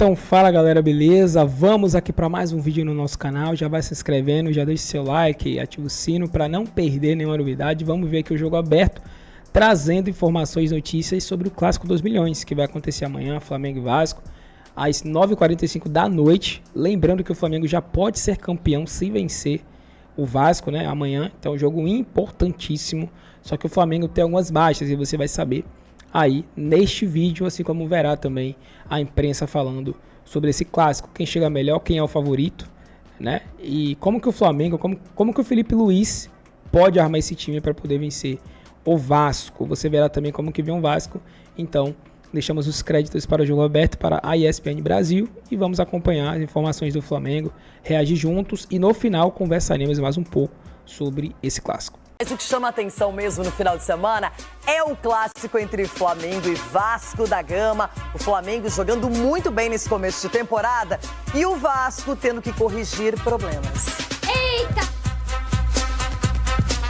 Então fala galera, beleza? Vamos aqui para mais um vídeo no nosso canal. Já vai se inscrevendo, já deixa seu like, ativa o sino para não perder nenhuma novidade. Vamos ver aqui o jogo aberto, trazendo informações e notícias sobre o Clássico dos Milhões, que vai acontecer amanhã, Flamengo e Vasco, às 9h45 da noite. Lembrando que o Flamengo já pode ser campeão se vencer o Vasco, né, amanhã. Então é um jogo importantíssimo, só que o Flamengo tem algumas baixas e você vai saber aí neste vídeo, assim como verá também a imprensa falando sobre esse clássico, quem chega melhor, quem é o favorito, né? E como que o Flamengo, como que o Felipe Luiz pode armar esse time para poder vencer o Vasco. Você verá também como que vem o Vasco. Então, deixamos os créditos para o jogo aberto para a ESPN Brasil e vamos acompanhar as informações do Flamengo, reagir juntos e no final conversaremos mais um pouco sobre esse clássico. Mas o que chama atenção mesmo no final de semana é o clássico entre Flamengo e Vasco da Gama. O Flamengo jogando muito bem nesse começo de temporada e o Vasco tendo que corrigir problemas. Eita!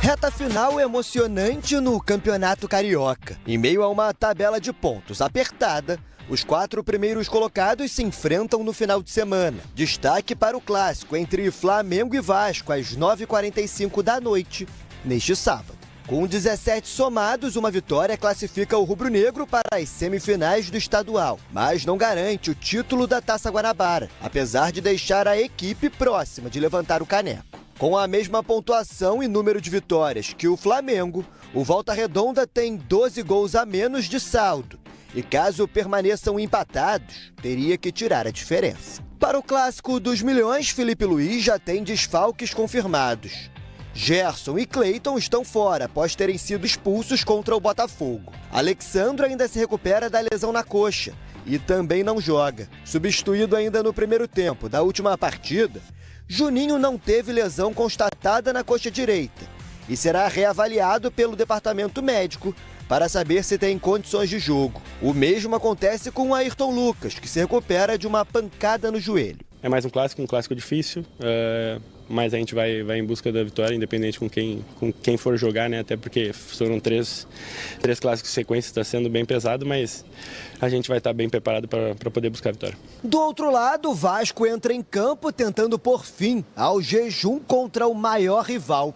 Reta final emocionante no Campeonato Carioca. Em meio a uma tabela de pontos apertada, os 4 primeiros colocados se enfrentam no final de semana. Destaque para o clássico entre Flamengo e Vasco às 9h45 da noite, neste sábado. Com 17 somados, uma vitória classifica o rubro-negro para as semifinais do estadual, mas não garante o título da Taça Guanabara, apesar de deixar a equipe próxima de levantar o caneco. Com a mesma pontuação e número de vitórias que o Flamengo, o Volta Redonda tem 12 gols a menos de saldo, e caso permaneçam empatados, teria que tirar a diferença. Para o Clássico dos Milhões, Felipe Luiz já tem desfalques confirmados. Gerson e Cleiton estão fora após terem sido expulsos contra o Botafogo. Alexandro ainda se recupera da lesão na coxa e também não joga. Substituído ainda no primeiro tempo da última partida, Juninho não teve lesão constatada na coxa direita e será reavaliado pelo departamento médico para saber se tem condições de jogo. O mesmo acontece com o Ayrton Lucas, que se recupera de uma pancada no joelho. É mais um clássico difícil, mas a gente vai em busca da vitória, independente com quem for jogar, né? Até porque foram três clássicos em sequência, está sendo bem pesado, mas a gente vai estar bem preparado para poder buscar a vitória. Do outro lado, o Vasco entra em campo tentando pôr fim ao jejum contra o maior rival.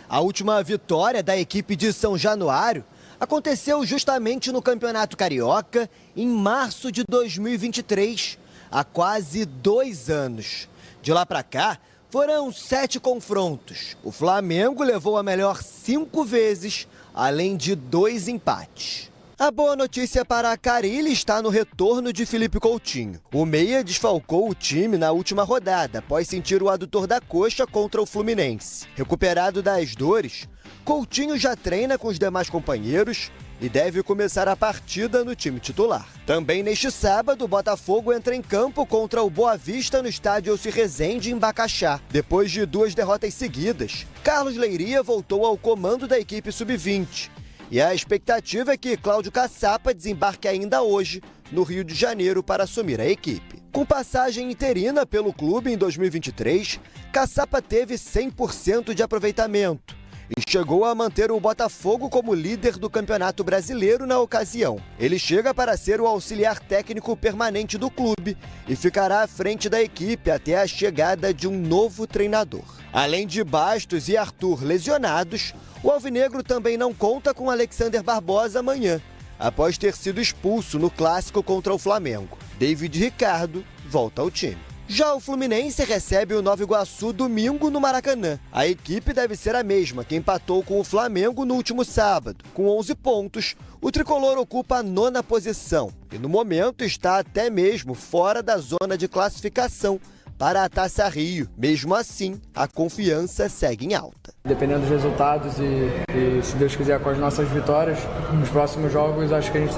A última vitória da equipe de São Januário aconteceu justamente no Campeonato Carioca em março de 2023, há quase 2 anos. De lá para cá, foram 7 confrontos. O Flamengo levou a melhor 5 vezes, além de 2 empates. A boa notícia para a Carille está no retorno de Felipe Coutinho. O meia desfalcou o time na última rodada, após sentir o adutor da coxa contra o Fluminense. Recuperado das dores, Coutinho já treina com os demais companheiros e deve começar a partida no time titular. Também neste sábado, o Botafogo entra em campo contra o Boa Vista no estádio Elci Rezende, em Bacaxá. Depois de 2 derrotas seguidas, Carlos Leiria voltou ao comando da equipe sub-20. E a expectativa é que Cláudio Caçapa desembarque ainda hoje no Rio de Janeiro para assumir a equipe. Com passagem interina pelo clube em 2023, Caçapa teve 100% de aproveitamento e chegou a manter o Botafogo como líder do Campeonato Brasileiro na ocasião. Ele chega para ser o auxiliar técnico permanente do clube e ficará à frente da equipe até a chegada de um novo treinador. Além de Bastos e Arthur lesionados, o alvinegro também não conta com Alexander Barbosa amanhã, após ter sido expulso no clássico contra o Flamengo. David Ricardo volta ao time. Já o Fluminense recebe o Nova Iguaçu domingo no Maracanã. A equipe deve ser a mesma que empatou com o Flamengo no último sábado. Com 11 pontos, o tricolor ocupa a 9ª posição e no momento está até mesmo fora da zona de classificação para a Taça Rio. Mesmo assim, a confiança segue em alta. Dependendo dos resultados e se Deus quiser com as nossas vitórias, nos próximos jogos acho que a gente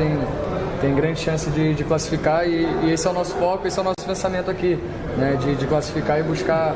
tem grande chance de classificar e esse é o nosso foco, esse é o nosso pensamento aqui, né, de classificar e buscar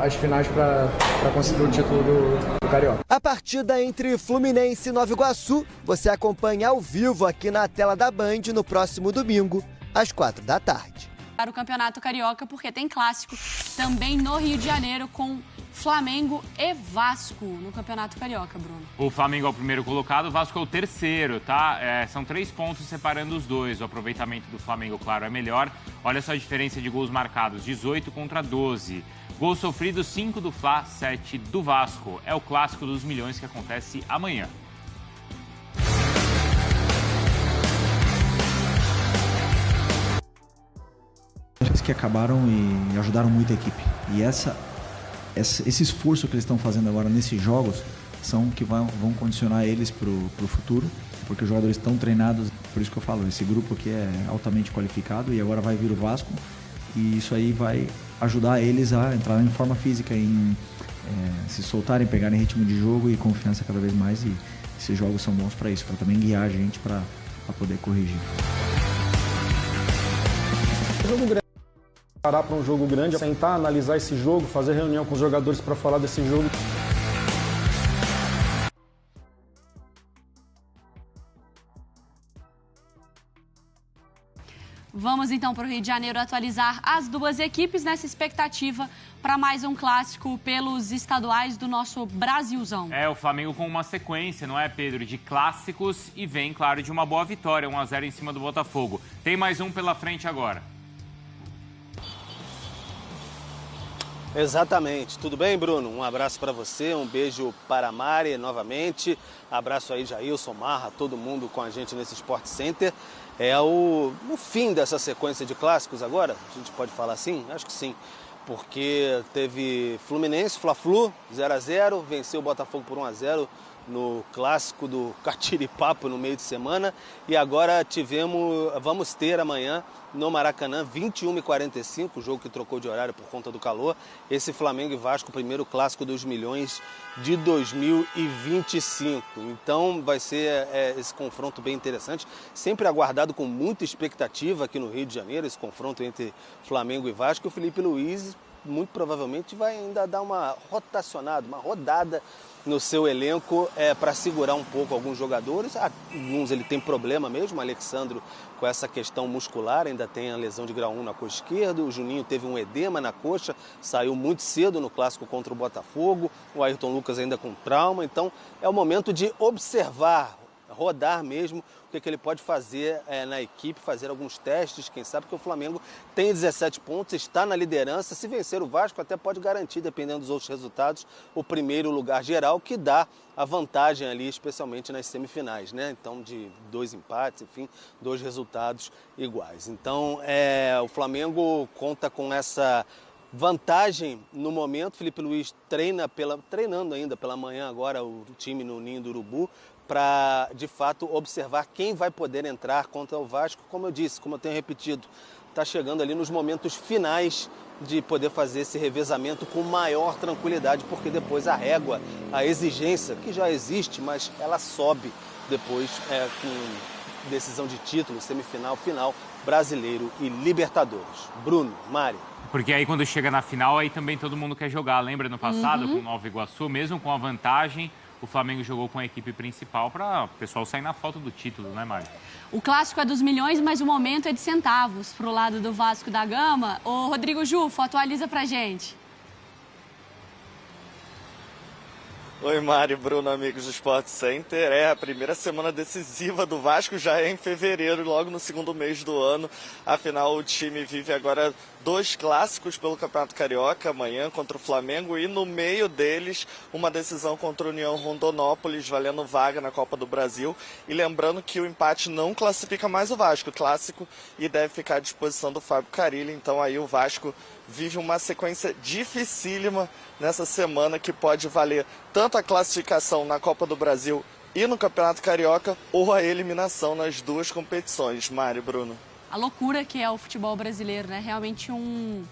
as finais para conseguir o título do Carioca. A partida entre Fluminense e Nova Iguaçu você acompanha ao vivo aqui na tela da Band no próximo domingo, às 4 da tarde. Para o Campeonato Carioca, porque tem clássico também no Rio de Janeiro com Flamengo e Vasco no Campeonato Carioca, Bruno. O Flamengo é o primeiro colocado, o Vasco é o terceiro, tá? São 3 pontos separando os dois. O aproveitamento do Flamengo, claro, é melhor. Olha só a diferença de gols marcados, 18 contra 12. Gols sofridos, 5 do Fla, 7 do Vasco. É o clássico dos milhões que acontece amanhã. Que acabaram e ajudaram muito a equipe. E esse esforço que eles estão fazendo agora nesses jogos são que vão condicionar eles para o futuro, porque os jogadores estão treinados. Por isso que eu falo, esse grupo aqui é altamente qualificado e agora vai vir o Vasco e isso aí vai ajudar eles a entrar em forma física, em se soltarem, pegarem ritmo de jogo e confiança cada vez mais, e esses jogos são bons para isso, para também guiar a gente para poder corrigir. Jogo grande. Parar para um jogo grande, sentar, analisar esse jogo, fazer reunião com os jogadores para falar desse jogo. Vamos então para o Rio de Janeiro atualizar as duas equipes nessa expectativa para mais um clássico pelos estaduais do nosso Brasilzão. O Flamengo com uma sequência, não é, Pedro, de clássicos e vem, claro, de uma boa vitória, 1-0 em cima do Botafogo. Tem mais um pela frente agora. Exatamente. Tudo bem, Bruno? Um abraço para você, um beijo para a Mari novamente. Abraço aí, Jailson, Marra, todo mundo com a gente nesse Sport Center. É o fim dessa sequência de clássicos agora? A gente pode falar assim? Acho que sim. Porque teve Fluminense, Fla-Flu, 0-0, venceu o Botafogo por 1-0 no clássico do Catiripapo no meio de semana. E agora vamos ter amanhã no Maracanã, 21h45, o jogo que trocou de horário por conta do calor, esse Flamengo e Vasco, o primeiro clássico dos milhões de 2025. Então vai ser esse confronto bem interessante, sempre aguardado com muita expectativa aqui no Rio de Janeiro, esse confronto entre Flamengo e Vasco. O Felipe Luiz muito provavelmente vai ainda dar uma rotacionada, uma rodada no seu elenco para segurar um pouco alguns jogadores. Alguns ele tem problema mesmo, o Alexandro com essa questão muscular, ainda tem a lesão de grau 1 na coxa esquerda, o Juninho teve um edema na coxa, saiu muito cedo no clássico contra o Botafogo, o Ayrton Lucas ainda com trauma, então é o momento de observar, rodar mesmo, o que ele pode fazer na equipe, fazer alguns testes, quem sabe, porque o Flamengo tem 17 pontos, está na liderança. Se vencer o Vasco, até pode garantir, dependendo dos outros resultados, o primeiro lugar geral, que dá a vantagem ali, especialmente nas semifinais, né? Então, de 2 empates, enfim, 2 resultados iguais. Então, o Flamengo conta com essa vantagem no momento. Felipe Luiz treinando ainda pela manhã agora o time no Ninho do Urubu, para, de fato, observar quem vai poder entrar contra o Vasco. Como eu disse, como eu tenho repetido, está chegando ali nos momentos finais de poder fazer esse revezamento com maior tranquilidade, porque depois a régua, a exigência, que já existe, mas ela sobe depois com decisão de título, semifinal, final, Brasileiro e Libertadores. Bruno, Mari. Porque aí quando chega na final, aí também todo mundo quer jogar. Lembra no passado, com o Nova Iguaçu, mesmo com a vantagem, o Flamengo jogou com a equipe principal para o pessoal sair na falta do título, né, Mari? O clássico é dos milhões, mas o momento é de centavos pro lado do Vasco da Gama. Ô, Rodrigo Jufo, atualiza pra gente. Oi, Mari, Bruno, amigos do Sport Center. A primeira semana decisiva do Vasco já é em fevereiro, logo no segundo mês do ano. Afinal, o time vive agora 2 clássicos pelo Campeonato Carioca, amanhã contra o Flamengo e no meio deles uma decisão contra o União Rondonópolis, valendo vaga na Copa do Brasil. E lembrando que o empate não classifica mais o Vasco, clássico, e deve ficar à disposição do Fábio Carille. Então aí o Vasco vive uma sequência dificílima nessa semana que pode valer tanto a classificação na Copa do Brasil e no Campeonato Carioca ou a eliminação nas 2 competições. Mário, Bruno. A loucura que é o futebol brasileiro, né? Realmente um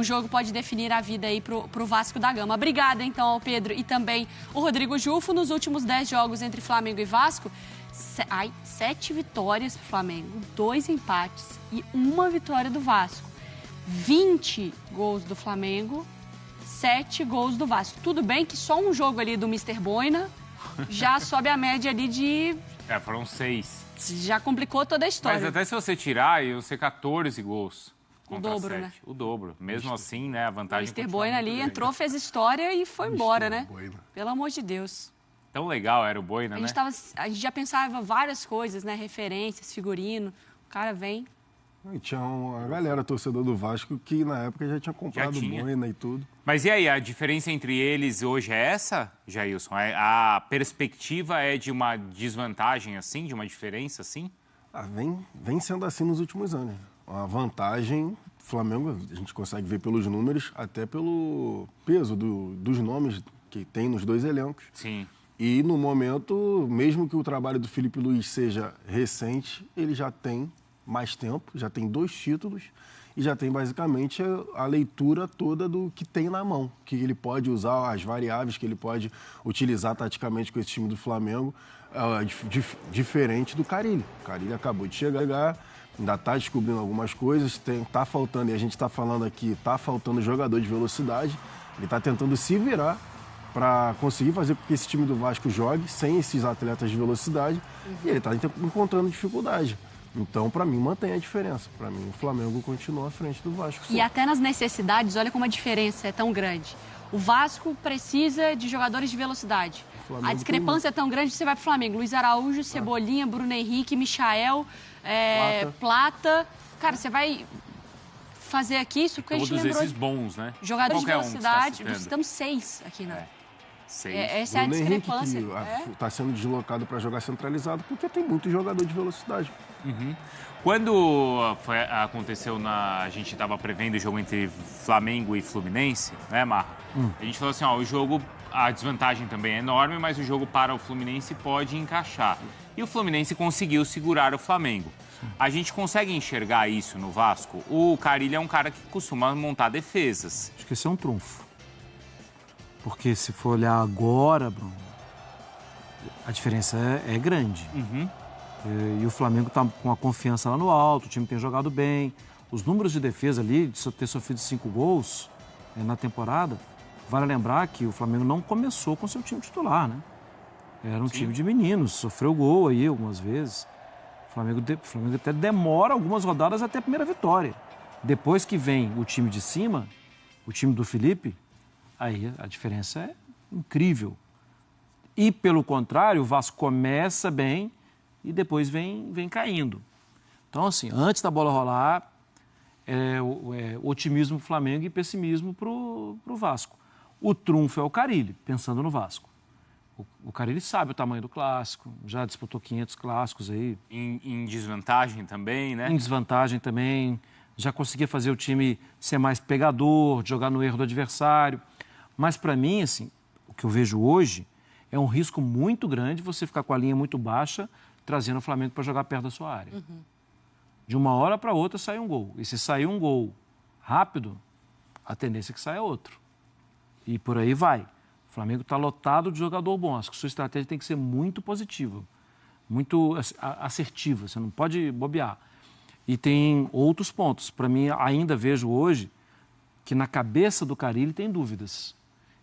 jogo pode definir a vida aí pro Vasco da Gama. Obrigada, então, ao Pedro e também o Rodrigo Jufo. Nos últimos 10 jogos entre Flamengo e Vasco, 7 vitórias pro Flamengo, 2 empates e 1 vitória do Vasco. 20 gols do Flamengo, 7 gols do Vasco. Tudo bem que só um jogo ali do Mr. Boina já sobe a média ali de... foram 6. Já complicou toda a história. Mas até se você tirar, iam ser 14 gols contra dobro, 7. Né? O dobro. Mesmo assim, né, a vantagem... O Mr. Boina ali entrou, fez história e foi embora, né? Pelo amor de Deus. Tão legal era o Boina, né? A gente já pensava várias coisas, né? Referências, figurino. O cara vem... E tinha uma galera, torcedor do Vasco, que na época já tinha comprado Boina e tudo. Mas e aí, a diferença entre eles hoje é essa, Jailson? A perspectiva é de uma desvantagem assim, de uma diferença assim? Vem sendo assim nos últimos anos. A vantagem, Flamengo, a gente consegue ver pelos números, até pelo peso dos nomes que tem nos dois elencos. Sim. E no momento, mesmo que o trabalho do Felipe Luiz seja recente, ele já tem mais tempo, já tem 2 títulos e já tem basicamente a leitura toda do que tem na mão, que ele pode usar, as variáveis que ele pode utilizar taticamente com esse time do Flamengo, diferente do Carille. O Carille acabou de chegar, ainda está descobrindo algumas coisas, está faltando, e a gente está falando aqui, está faltando jogador de velocidade, ele está tentando se virar para conseguir fazer com que esse time do Vasco jogue sem esses atletas de velocidade, e ele está encontrando dificuldade. Então, para mim, mantém a diferença. Para mim, o Flamengo continua à frente do Vasco. Sim. E até nas necessidades, olha como a diferença é tão grande. O Vasco precisa de jogadores de velocidade. A discrepância é tão grande que você vai para o Flamengo. Luiz Araújo, Cebolinha, Bruno Henrique, Michael, Plata. Cara, você vai fazer aqui isso porque a gente lembrou... Todos esses bons, né? Jogadores de velocidade. Estamos 6 aqui, né? Essa é a discrepância. Bruno Henrique está sendo deslocado para jogar centralizado porque tem muito jogador de velocidade. Uhum. Quando aconteceu a gente estava prevendo o jogo entre Flamengo e Fluminense, né, Marra? A gente falou assim, o jogo, a desvantagem também é enorme, mas o jogo para o Fluminense pode encaixar. E o Fluminense conseguiu segurar o Flamengo. A gente consegue enxergar isso no Vasco? O Carille é um cara que costuma montar defesas. Acho que esse é um trunfo. Porque se for olhar agora, Bruno, a diferença é grande. Uhum. E o Flamengo está com a confiança lá no alto, o time tem jogado bem. Os números de defesa ali, de ter sofrido 5 gols na temporada, vale lembrar que o Flamengo não começou com seu time titular, né? Era um time de meninos, sofreu gol aí algumas vezes. O Flamengo até demora algumas rodadas até a primeira vitória. Depois que vem o time de cima, o time do Felipe, aí a diferença é incrível. E, pelo contrário, o Vasco começa bem e depois vem caindo. Então, assim, antes da bola rolar, otimismo pro Flamengo e pessimismo pro Vasco. O trunfo é o Carille, pensando no Vasco. O Carille sabe o tamanho do clássico, já disputou 500 clássicos aí. Em desvantagem também, né? Em desvantagem também. Já conseguia fazer o time ser mais pegador, jogar no erro do adversário. Mas, para mim, assim, o que eu vejo hoje é um risco muito grande você ficar com a linha muito baixa, trazendo o Flamengo para jogar perto da sua área. Uhum. De uma hora para outra sai um gol. E se sair um gol rápido, a tendência é que saia outro. E por aí vai. O Flamengo está lotado de jogador bom. Acho que sua estratégia tem que ser muito positiva, muito assertiva. Você não pode bobear. E tem outros pontos. Para mim, ainda vejo hoje que na cabeça do Carille tem dúvidas.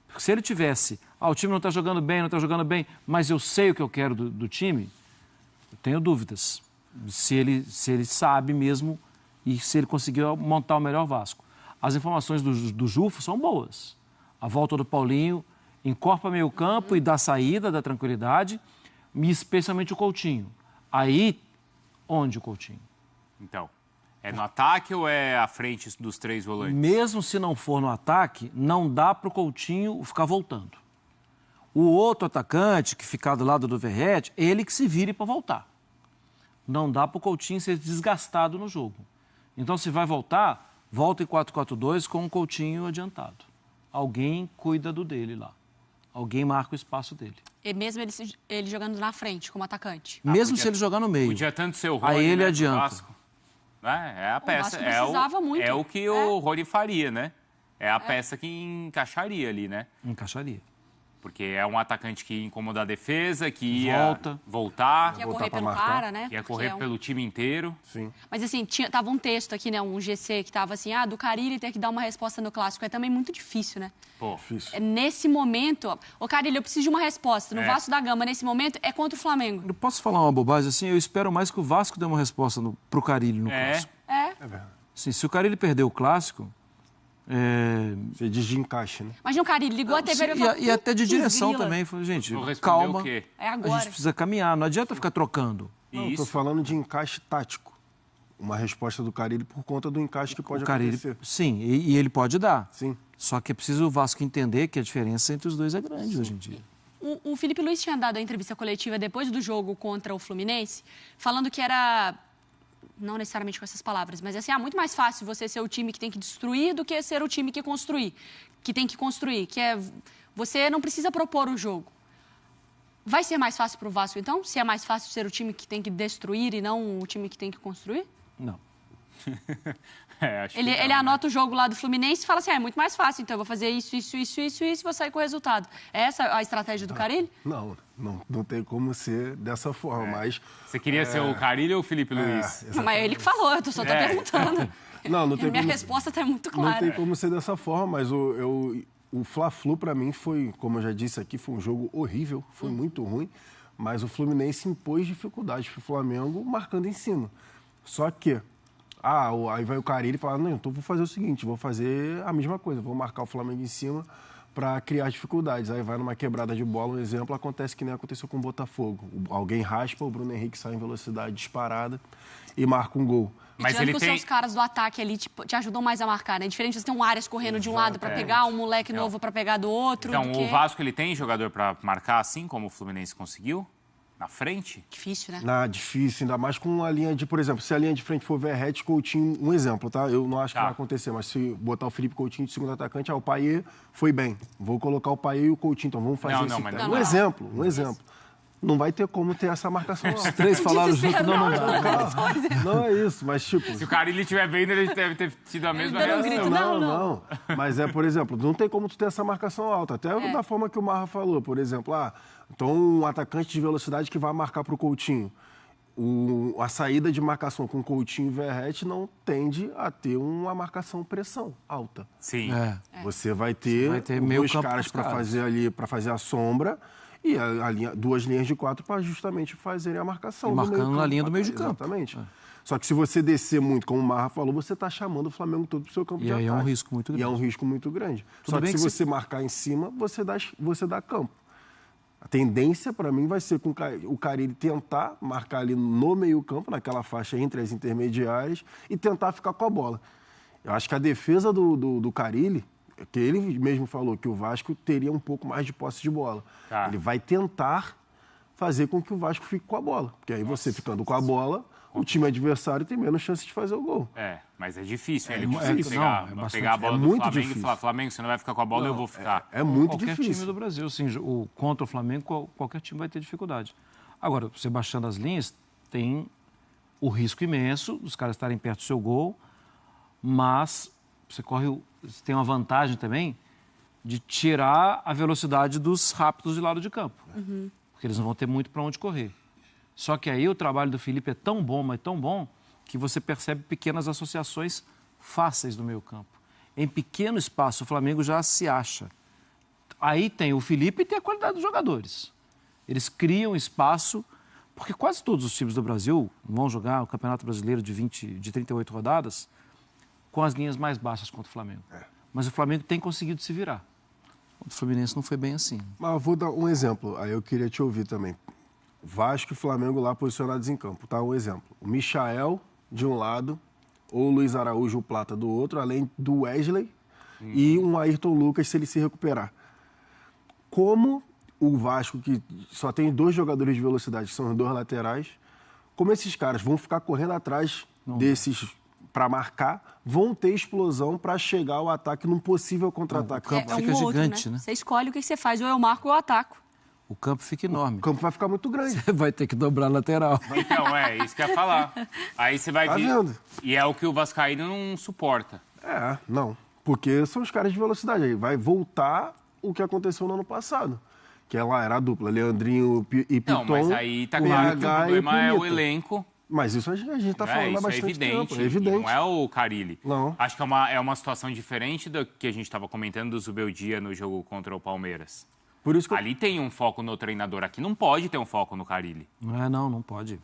Porque se ele tivesse, o time não está jogando bem, mas eu sei o que eu quero do time, eu tenho dúvidas se ele sabe mesmo e se ele conseguiu montar o melhor Vasco. As informações do Jufo são boas. A volta do Paulinho encorpa meio campo e dá saída, dá tranquilidade, e especialmente o Coutinho. Aí, onde o Coutinho? Então, é no ataque ou é à frente dos 3 volantes? Mesmo se não for no ataque, não dá para o Coutinho ficar voltando. O outro atacante, que ficar do lado do Verratti, ele que se vire para voltar. Não dá para o Coutinho ser desgastado no jogo. Então, se vai voltar, volta em 4-4-2 com o Coutinho adiantado. Alguém cuida do dele lá. Alguém marca o espaço dele. E mesmo ele jogando na frente, como atacante? Mesmo se ele jogar no meio. Podia tanto ser o Rony, aí ele né, adianta. É a peça. Muito. É o que o Rony faria, né? É a peça que encaixaria ali, né? Encaixaria. Porque é um atacante que ia incomodar a defesa, que ia voltar. Que ia correr pelo cara, né? Que ia correr pelo time inteiro. Sim. Mas assim, tava um texto aqui, né? Um GC que tava assim, do Carille ter que dar uma resposta no Clássico. É também muito difícil, né? Pô, difícil. Nesse momento, Carille, eu preciso de uma resposta. No Vasco da Gama, nesse momento, é contra o Flamengo. Eu posso falar uma bobagem assim? Eu espero mais que o Vasco dê uma resposta pro Carille no Clássico. É. Assim, se o Carille perder o Clássico... Você diz de encaixe, né? Imagina o Carille ligou a TV e até de direção também. Falei, gente, calma, É agora. a gente precisa caminhar, não adianta ficar trocando. Não, estou falando de encaixe tático. Uma resposta do Carille por conta do encaixe que pode acontecer. Sim, e ele pode dar. Sim. Só que é preciso o Vasco entender que a diferença entre os dois é grande hoje em dia. O Felipe Luiz tinha dado a entrevista coletiva depois do jogo contra o Fluminense, falando que era... Não necessariamente com essas palavras, mas assim, muito mais fácil você ser o time que tem que destruir do que ser o time que tem que construir, que é você não precisa propor o jogo. Vai ser mais fácil para o Vasco, então? Se é mais fácil ser o time que tem que destruir e não o time que tem que construir? Não. Ele anota o jogo lá do Fluminense e fala assim, é muito mais fácil, então eu vou fazer isso e vou sair com o resultado. É essa a estratégia do Carille? Não tem como ser dessa forma, mas... Você queria ser o Carille ou o Felipe Luiz? Não, mas é ele que falou, eu só estou perguntando. Não tem minha resposta está muito clara. Não tem como ser dessa forma, mas o Fla-Flu, para mim, foi, como eu já disse aqui, foi um jogo horrível, foi muito ruim, mas o Fluminense impôs dificuldades para o Flamengo, marcando em cima. Só que... aí vai o Carille e fala, não, então vou fazer o seguinte, vou fazer a mesma coisa, vou marcar o Flamengo em cima para criar dificuldades. Aí vai numa quebrada de bola, um exemplo, acontece que nem aconteceu com o Botafogo. Alguém raspa, o Bruno Henrique sai em velocidade disparada e marca um gol. Mas ele tem... os caras do ataque ali te ajudam mais a marcar, né? Diferente de você ter um Arias correndo de um lado para pegar, um moleque novo para pegar do outro. Então, o Vasco, ele tem jogador para marcar assim como o Fluminense conseguiu? Na frente? Difícil, né? Difícil, ainda mais com a linha de, por exemplo, se a linha de frente for Verratti, Coutinho, um exemplo, tá? Eu não acho que vai acontecer, mas se botar o Felipe Coutinho de segundo atacante, o Payet foi bem. Vou colocar o Payet e o Coutinho, então vamos fazer um exemplo. Não vai ter como ter essa marcação. Os três falaram junto, não dá. Não é isso, mas tipo... Se o Carille estiver vendo, ele deve ter tido a mesma reação. Não. Mas por exemplo, não tem como tu ter essa marcação alta. Até da forma que o Marra falou, por exemplo, então um atacante de velocidade que vai marcar para o Coutinho. A saída de marcação com Coutinho e Verratti não tende a ter uma marcação pressão alta. Sim. Você vai ter dois caras para fazer ali, para fazer a sombra e duas linhas de 4 para justamente fazerem a marcação. E marcando na linha do meio de campo. Exatamente. Só que se você descer muito, como o Marra falou, você está chamando o Flamengo todo para o seu campo de ataque. E aí é um risco muito grande. E é um risco muito grande. Só que se você marcar em cima, você dá campo. A tendência, para mim, vai ser com o Carille tentar marcar ali no meio-campo, naquela faixa entre as intermediárias, e tentar ficar com a bola. Eu acho que a defesa do Carille, que ele mesmo falou que o Vasco teria um pouco mais de posse de bola. Ele vai tentar fazer com que o Vasco fique com a bola. Porque aí você ficando com a bola, o time adversário tem menos chance de fazer o gol. Mas é difícil. Ele pegar a bola do Flamengo e falar, Flamengo, você não vai ficar com a bola, eu vou ficar. É muito qualquer difícil. Time do Brasil, assim, contra o Flamengo, qualquer time vai ter dificuldade. Agora, você baixando as linhas, tem o risco imenso dos caras estarem perto do seu gol, mas você tem uma vantagem também de tirar a velocidade dos rápidos de lado de campo. Porque eles não vão ter muito para onde correr. Só que aí o trabalho do Felipe é tão bom, mas tão bom, que você percebe pequenas associações fáceis no meio campo. Em pequeno espaço, o Flamengo já se acha. Aí tem o Felipe e tem a qualidade dos jogadores. Eles criam espaço, porque quase todos os times do Brasil vão jogar o Campeonato Brasileiro de 38 rodadas com as linhas mais baixas contra o Flamengo. Mas o Flamengo tem conseguido se virar. O Fluminense não foi bem assim. Mas eu vou dar um exemplo, aí eu queria te ouvir também. Vasco e Flamengo lá posicionados em campo, tá? Um exemplo. O Michael, de um lado, ou o Luiz Araújo, o Plata, do outro, além do Wesley e um Ayrton Lucas, se ele se recuperar. Como o Vasco, que só tem 2 jogadores de velocidade, que são os 2 laterais, como esses caras vão ficar correndo atrás desses para marcar, vão ter explosão para chegar ao ataque num possível contra-ataque. O campo fica gigante, né? Você escolhe o que você faz, ou eu marco ou eu ataco. O campo fica enorme. O campo vai ficar muito grande. Você vai ter que dobrar a lateral. Então, isso que eu ia falar. Aí você vai vir... vendo? E é o que o vascaíno não suporta. Não. Porque são os caras de velocidade. Aí vai voltar o que aconteceu no ano passado. Que lá era a dupla, Leandrinho e Piton. Não, mas aí tá claro que o problema é o elenco. Mas isso a gente tá falando há bastante tempo. É evidente. Não é o Carille. Não. Acho que é uma situação diferente do que a gente estava comentando do Zubeldia no jogo contra o Palmeiras. Por isso que ali tem um foco no treinador. Aqui não pode ter um foco no Carille. Não pode.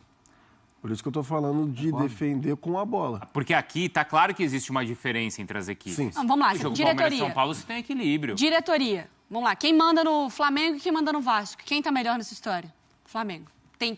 Por isso que eu tô falando de defender com a bola. Porque aqui tá claro que existe uma diferença entre as equipes. Sim. Vamos lá, No jogo diretoria. Palmeiras-São Paulo você tem equilíbrio. Diretoria. Vamos lá, quem manda no Flamengo e quem manda no Vasco? Quem tá melhor nessa história? Flamengo.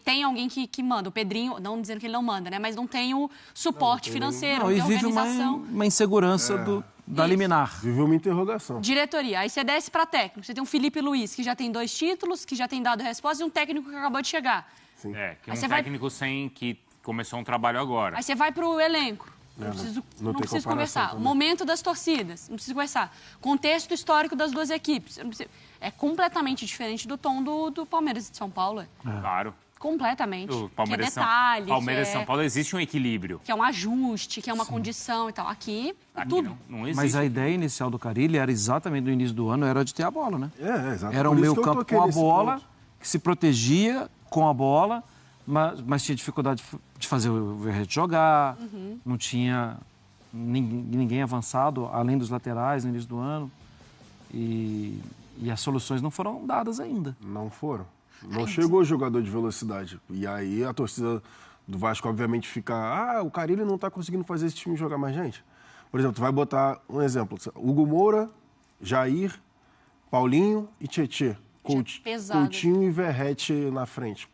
Tem alguém que manda. O Pedrinho, não dizendo que ele não manda, né? Mas não tem o suporte financeiro, não e tem vive organização. uma insegurança da liminar. Vive uma interrogação. Diretoria. Aí você desce para técnico. Você tem um Felipe Luiz, que já tem 2 títulos, que já tem dado resposta, e um técnico que acabou de chegar. Sim. Que é um técnico que começou um trabalho agora. Aí você vai para o elenco. Não tem preciso comparação conversar. também. Momento das torcidas. Não preciso conversar. Contexto histórico das duas equipes. É completamente diferente do tom do Palmeiras e de São Paulo. Claro. Completamente. O Palmeiras, que é detalhe, Palmeiras e que São Paulo existe um equilíbrio. que é um ajuste, que é uma condição e tal. Aqui tudo. Não existe. Mas a ideia inicial do Carille era exatamente no início do ano, era de ter a bola, né? Exato. Era um meio campo com a bola, que se protegia com a bola, mas tinha dificuldade de fazer o Verrete jogar, não tinha ninguém avançado, além dos laterais no início do ano. E as soluções não foram dadas ainda. Não foram. Não chegou jogador de velocidade. E aí a torcida do Vasco, obviamente, fica... o Carille não tá conseguindo fazer esse time jogar mais gente. Por exemplo, tu vai botar um exemplo. Hugo Moura, Jair, Paulinho e Tietê. Coutinho e Verrete na frente.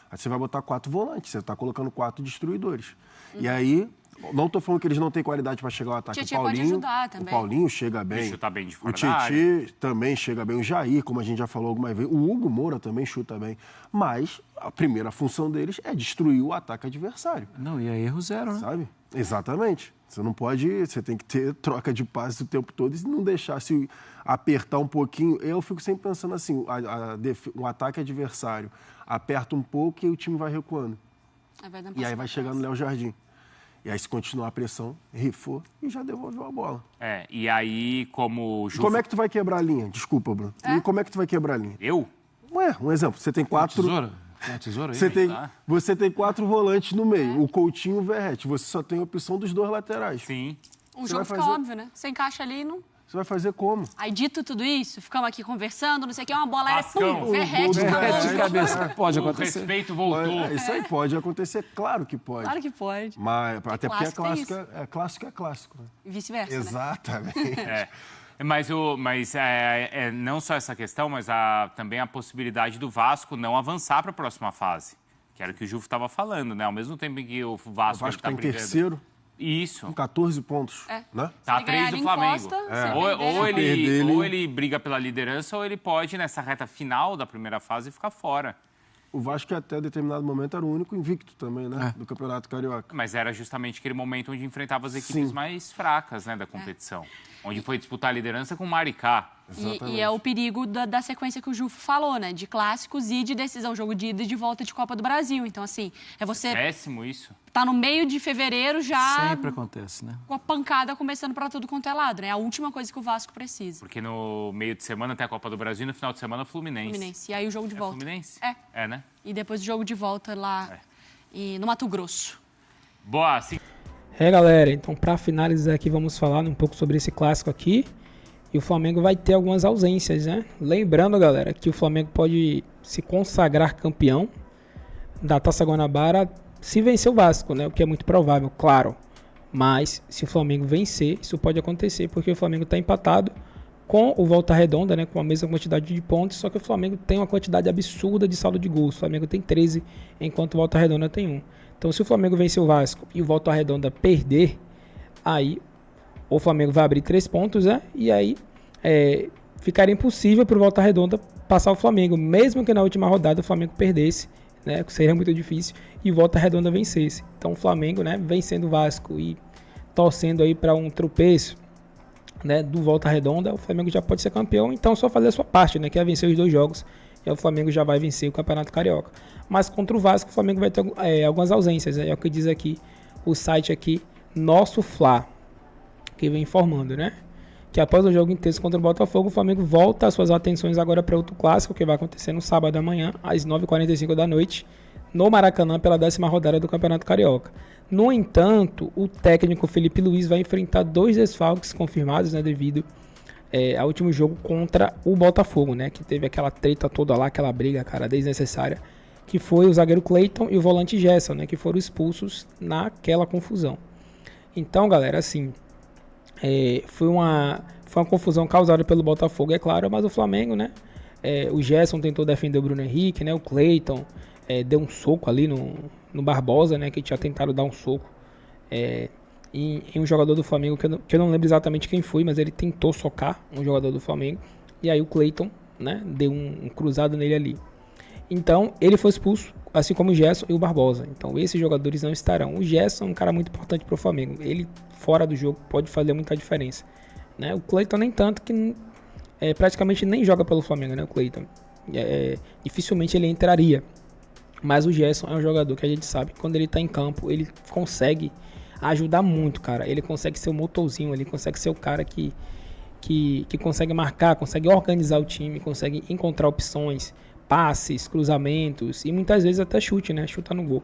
Aí você vai botar 4 volantes. Você tá colocando 4 destruidores. E aí... Não tô falando que eles não têm qualidade para chegar ao ataque. Tietê pode ajudar também. O Paulinho chega bem. Chuta bem de fora o Tietê também chega bem. O Jair, como a gente já falou algumas vezes. O Hugo Moura também chuta bem. Mas a primeira função deles é destruir o ataque adversário. Não, e é erro zero, né? Sabe? Exatamente. Você não pode... Você tem que ter troca de passes o tempo todo e não deixar se apertar um pouquinho. Eu fico sempre pensando assim, o ataque adversário aperta um pouco e o time vai recuando. E aí vai chegar no Léo Jardim. E aí, se continuar a pressão, rifou e já devolveu a bola. E aí, como... Como é que tu vai quebrar a linha? Desculpa, Bruno. E como é que tu vai quebrar a linha? Eu? Um exemplo. Você tem 4... Uma tesoura aí? Você tem 4 volantes no meio. O Coutinho e o Verrete. Você só tem a opção dos 2 laterais. Sim. O jogo fica óbvio, né? Você encaixa ali e não... Você vai fazer como? Aí, dito tudo isso, ficamos aqui conversando, não sei o que, uma bola era Pascão. Verrete de cabeça. Pode acontecer. O respeito voltou. Isso aí pode acontecer, claro que pode. Claro que pode. Mas, até porque clássico é clássico. Né? E vice-versa, Exatamente. Mas não só essa questão, mas também a possibilidade do Vasco não avançar para a próxima fase. Que era o que o Juvo estava falando, né? Ao mesmo tempo em que o Vasco está em terceiro. Isso. Com 14 pontos. Né? Tá a 3 do Flamengo. Ou ele briga pela liderança, ou ele pode, nessa reta final da primeira fase, ficar fora. O Vasco, até determinado momento, era o único invicto também, né? Do Campeonato Carioca. Mas era justamente aquele momento onde enfrentava as equipes mais fracas, né, da competição. Onde foi disputar a liderança com o Maricá. E é o perigo da sequência que o Jufo falou, né? De clássicos e de decisão, jogo de ida e de volta de Copa do Brasil. Então, assim, é você... Péssimo isso. Tá no meio de fevereiro já... Sempre acontece, né? Com a pancada começando para tudo quanto é lado, né? É a última coisa que o Vasco precisa. Porque no meio de semana tem a Copa do Brasil e no final de semana o Fluminense. E aí o jogo de volta. Fluminense? É, né? E depois o jogo de volta lá no Mato Grosso. Boa, sim. Galera, então para finalizar aqui vamos falar um pouco sobre esse clássico aqui. E o Flamengo vai ter algumas ausências, né? Lembrando, galera, que o Flamengo pode se consagrar campeão da Taça Guanabara se vencer o Vasco, né? O que é muito provável, claro. Mas se o Flamengo vencer, isso pode acontecer, porque o Flamengo está empatado com o Volta Redonda, né? Com a mesma quantidade de pontos, só que o Flamengo tem uma quantidade absurda de saldo de gols. O Flamengo tem 13, enquanto o Volta Redonda tem 1. Então, se o Flamengo vencer o Vasco e o Volta Redonda perder, aí o Flamengo vai abrir 3 pontos, né? E aí ficaria impossível para o Volta Redonda passar o Flamengo, mesmo que na última rodada o Flamengo perdesse, né? Seria muito difícil, e o Volta Redonda vencesse. Então o Flamengo, né, vencendo o Vasco e torcendo aí para um tropeço, né, do Volta Redonda, o Flamengo já pode ser campeão. Então só fazer a sua parte, né, que é vencer os 2 jogos, e aí o Flamengo já vai vencer o Campeonato Carioca. Mas contra o Vasco o Flamengo vai ter algumas ausências, é o que diz aqui o site aqui, Nosso Fla, que vem informando, né, que após o jogo intenso contra o Botafogo, o Flamengo volta as suas atenções agora para outro clássico, que vai acontecer no sábado amanhã, às 9h45 da noite, no Maracanã, pela 10ª rodada do Campeonato Carioca. No entanto, o técnico Felipe Luiz vai enfrentar 2 desfalques confirmados, né, devido ao último jogo contra o Botafogo, né, que teve aquela treta toda lá, aquela briga, cara, desnecessária, que foi o zagueiro Cleiton e o volante Gerson, né, que foram expulsos naquela confusão. Então, galera, assim, foi uma confusão causada pelo Botafogo, é claro, mas o Flamengo, né, o Gerson tentou defender o Bruno Henrique, né, o Cleiton deu um soco ali no Barbosa, né, que tinha tentado dar um soco em um jogador do Flamengo, que eu não lembro exatamente quem foi, mas ele tentou socar um jogador do Flamengo, e aí o Cleiton, né, deu um cruzado nele ali. Então, ele foi expulso, assim como o Gerson e o Barbosa. Então, esses jogadores não estarão. O Gerson é um cara muito importante para o Flamengo. Ele, fora do jogo, pode fazer muita diferença, né? O Cleiton nem tanto, que praticamente nem joga pelo Flamengo, né? O Cleiton. Dificilmente ele entraria. Mas o Gerson é um jogador que a gente sabe que quando ele está em campo, ele consegue ajudar muito, cara. Ele consegue ser o motorzinho ali, consegue ser o cara que consegue marcar, consegue organizar o time, consegue encontrar opções, passes, cruzamentos e muitas vezes até chute, né? Chuta no gol.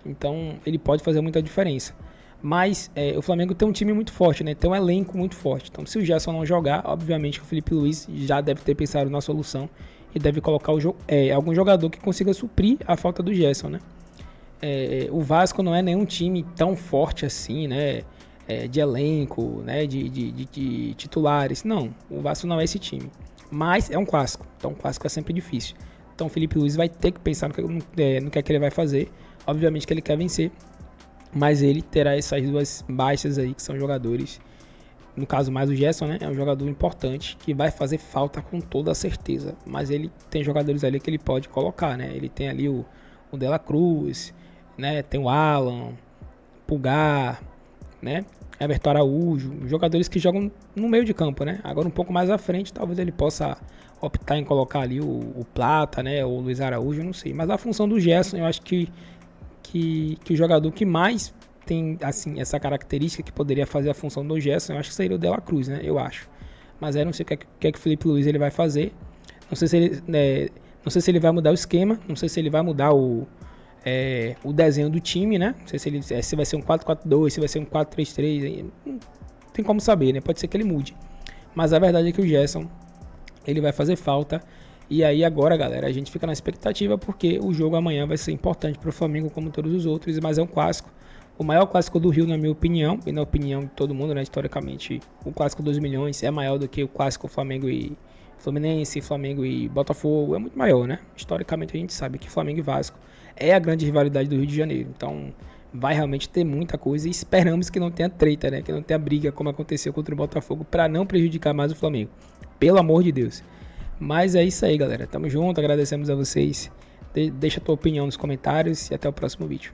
Então ele pode fazer muita diferença. Mas o Flamengo tem um time muito forte, né? Tem um elenco muito forte. Então se o Gerson não jogar, obviamente o Felipe Luiz já deve ter pensado na solução e deve colocar algum jogador que consiga suprir a falta do Gerson, né? O Vasco não é nenhum time tão forte assim, né? De elenco, né? De titulares. Não, o Vasco não é esse time. Mas é um clássico. Então o clássico é sempre difícil. Então o Felipe Luiz vai ter que pensar no que é que ele vai fazer. Obviamente que ele quer vencer, mas ele terá essas duas baixas aí, que são jogadores, no caso mais o Gerson, né? É um jogador importante, que vai fazer falta com toda a certeza. Mas ele tem jogadores ali que ele pode colocar, né? Ele tem ali o De La Cruz, né? Tem o Alan, Pulgar, né? Everton Araújo, jogadores que jogam no meio de campo, né? Agora um pouco mais à frente, talvez ele possa optar em colocar ali o Plata, né? Ou o Luiz Araújo, não sei. Mas a função do Gerson, eu acho que o jogador que mais tem, assim, essa característica que poderia fazer a função do Gerson, eu acho que seria o De La Cruz, né? Eu acho. Mas aí não sei o que o Felipe Luiz ele vai fazer. Não sei se ele vai mudar o esquema, não sei se ele vai mudar o desenho do time, né? Não sei se vai ser um 4-4-2, se vai ser um 4-3-3, não tem como saber, né? Pode ser que ele mude. Mas a verdade é que o Gerson, ele vai fazer falta. E aí agora, galera, a gente fica na expectativa, porque o jogo amanhã vai ser importante para o Flamengo, como todos os outros, mas é um clássico. O maior clássico do Rio, na minha opinião, e na opinião de todo mundo, né? Historicamente, o clássico 2 milhões é maior do que o clássico Flamengo e Fluminense, Flamengo e Botafogo, é muito maior, né? Historicamente a gente sabe que Flamengo e Vasco é a grande rivalidade do Rio de Janeiro. Então vai realmente ter muita coisa e esperamos que não tenha treta, né? Que não tenha briga como aconteceu contra o Botafogo, para não prejudicar mais o Flamengo. Pelo amor de Deus. Mas é isso aí, galera. Tamo junto, agradecemos a vocês. Deixa a tua opinião nos comentários e até o próximo vídeo.